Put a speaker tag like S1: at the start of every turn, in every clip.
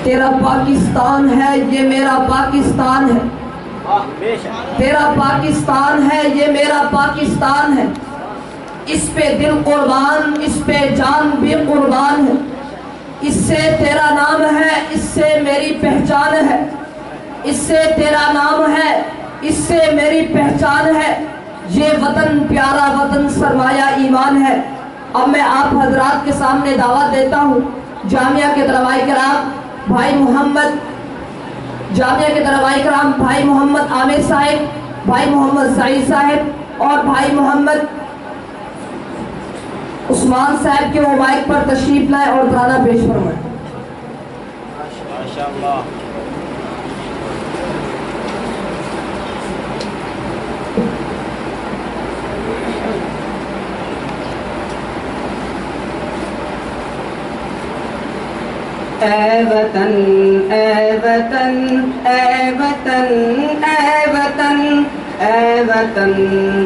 S1: تیرا پاکستان ہے یہ میرا پاکستان ہے، تیرا پاکستان ہے یہ میرا پاکستان ہے، اس پہ دل قربان اس پہ جان بھی قربان ہے، اس سے تیرا نام ہے اس سے میری پہچان ہے، اس سے تیرا نام ہے اس سے میری پہچان ہے، یہ وطن پیارا وطن سرمایہ ایمان ہے۔ اب میں آپ حضرات کے سامنے دعوت دیتا ہوں جامعہ کے طلباء کرام بھائی محمد جامعہ کے طلباء کرام بھائی محمد عامر صاحب، بھائی محمد سعید صاحب اور بھائی محمد عثمان صاحب کے وہ مائک پر تشریف لائے اور ترانہ پیش فرمائیں۔ ماشاءاللہ۔
S2: اے وطن اے وطن اے وطن اے وطن اے وطن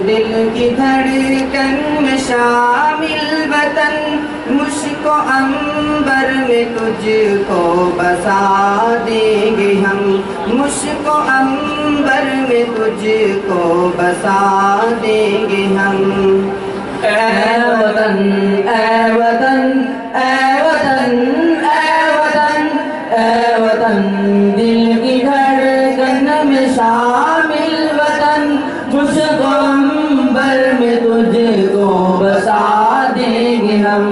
S2: دل کی دھڑکن میں شامل وطن، مشک و عنبر میں تجھ کو بسا دیں گے ہم، مشک و عنبر میں تجھ کو بسا دیں گے ہم۔
S1: اے وطن اے وطن اے وطن اے وطن اے وطن دل کی دھڑکن میں شامل وطن، مشک و عنبر میں تجھ کو بسا دیں گے ہم،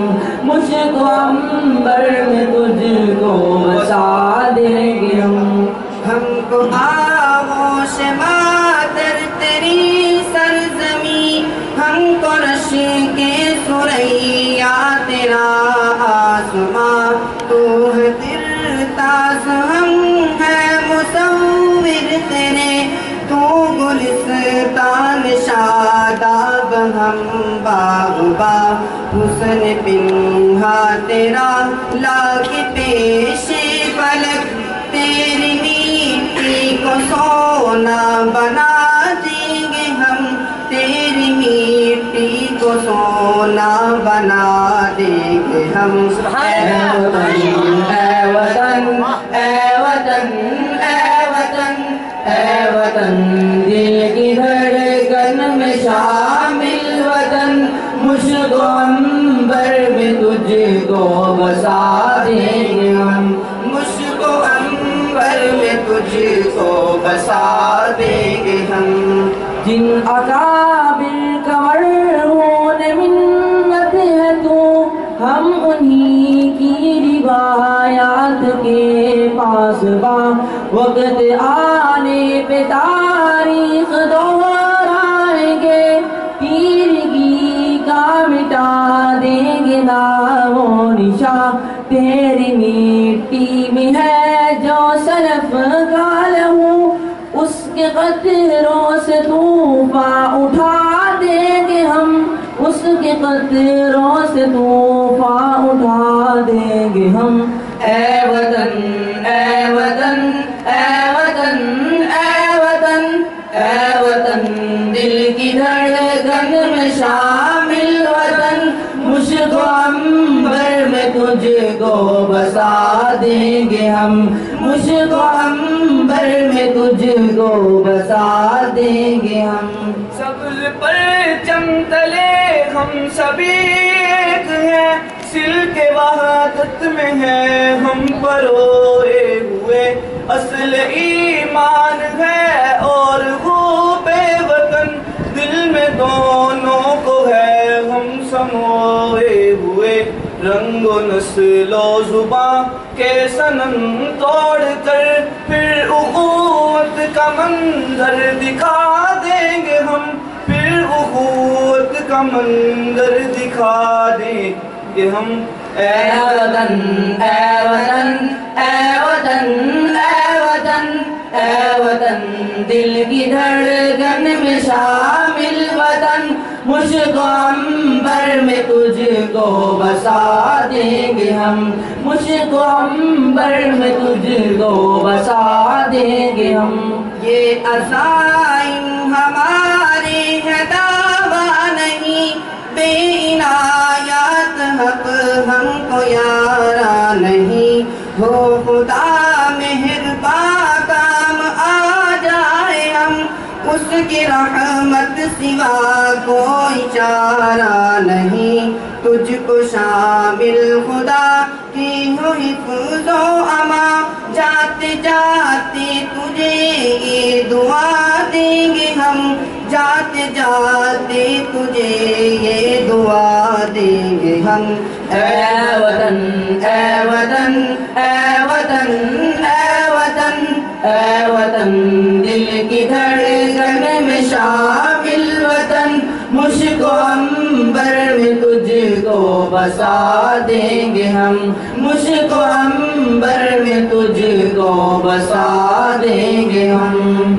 S1: مشک و عنبر میں تجھ کو بسا دیں گے ہم۔
S2: ہم کو آغوش مادر تیری سرزمین، ہم کو رش کے ثریا تیرا آسماں، تو ہے ترتاز ہم ہے مصور تیرے، تو گلستان شاداب ہم باغبا، حسن پنہا تیرا لاکھ پیش فلک، تیری مٹی کو سونا بنا دیں گے ہم، تیری مٹی کو سونا بنا دیں گے ہم۔
S1: اے وطن اے وطن اے وطن اے وطن دل کی دھڑکن میں شامل وطن، مشک و عنبر میں تجھ کو بسا دیں گے ہم،
S2: مشک و عنبر میں تجھ کو بسا دیں گے ہم۔
S1: جن اکابر کنوروں نے منت ہے تو ہم انہی کی روایات کے پاس با، وقت آنے پہ تاریخ دہرائیں گے، تیرگی کا مٹا دیں گے نام و نشاں، تیری مٹی میں ہے جو سلف کا لہو، اس کے قطروں سے طوفان اٹھا دیں گے ہم، اس کے قطروں سے طوفان اٹھا دیں گے ہم۔ اے وطن اے وطن اے وطن اے وطن اے وطن دل کی دھڑکن میں شامل وطن، مشک و عنبر میں تجھ کو بسا دیں گے ہم، مشک و عنبر میں تجھ کو بسا دیں گے ہم۔
S3: سبز پرچم تلے ہم سبھی ایک ہیں، سلک وحدت میں ہے ہم پروئے ہوئے، اصل ایمان ہے اور خوب وطن، دل میں دونوں کو ہے ہم سموئے ہوئے، رنگ و نسل و زباں کے صنم توڑ کر پھر اخوت کا منظر دکھا دیں گے ہم، پھر اخوت کا منظر دکھا دیں گے ہم۔
S1: اے وطن اے وطن اے وطن اے وطن اے وطن دل کی دھڑکن میں شامل وطن، مشک و عنبر میں تجھ کو بسا دیں گے ہم، مشک و عنبر میں تجھ کو بسا دیں گے ہم۔
S2: یہ عزائم ہمارے ہیں دعویٰ نہیں، بے عنایات حق ہم کو یارا نہیں، ہو خدا سوا کوئی چارہ نہیں، تجھ کو شامل خدا کی ہو حفظ و امان، جاتے جاتے تجھے یہ دعا دیں گے ہم، جاتے جاتے تجھے یہ دعا دیں گے ہم۔ اے وطن اے وطن اے وطن اے وطن اے وطن، دل کی دھڑکن میں شامل وطن، مشک و عنبر میں تجھ کو بسا دیں گے ہم، مشک و عنبر میں تجھ کو بسا دیں گے ہم۔